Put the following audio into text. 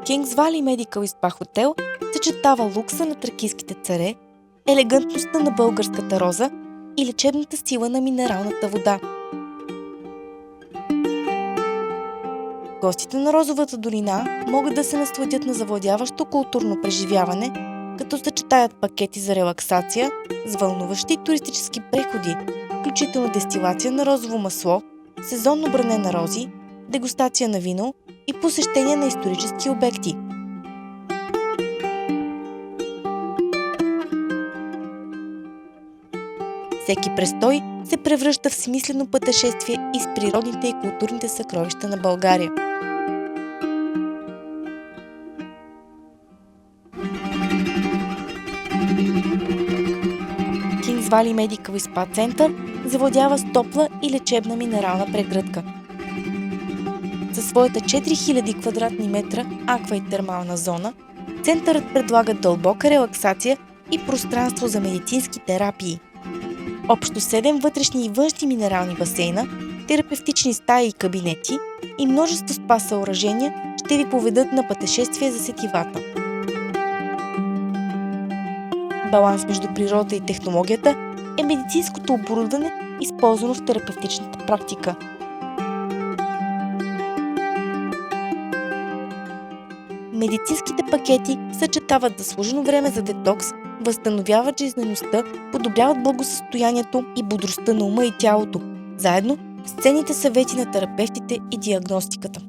Kings Valley Medical и Spa Hotel съчетава лукса на тракийските царе, елегантността на българската роза и лечебната сила на минералната вода. Гостите на Розовата долина могат да се насладят на завладяващо културно преживяване, като съчетаят пакети за релаксация с вълнуващи туристически преходи, включително дестилация на розово масло, сезонно бране на рози, дегустация на вино и посещение на исторически обекти. Всеки престой се превръща в смислено пътешествие из природните и културните съкровища на България. Kings Valley Medical и Spa Center завладява с топла и лечебна минерална прегръдка. Със своята 4000 квадратни метра аква и термална зона, центърът предлага дълбока релаксация и пространство за медицински терапии. Общо 7 вътрешни и външни минерални басейна, терапевтични стаи и кабинети и множество спа съоръжения ще ви поведат на пътешествие за сетивата. Баланс между природата и технологията е медицинското оборудване, използвано в терапевтичната практика. Медицинските пакети съчетават заслужено време за детокс, възстановяват жизнеността, подобряват благосъстоянието и бодростта на ума и тялото, заедно с ценните съвети на терапевтите и диагностиката.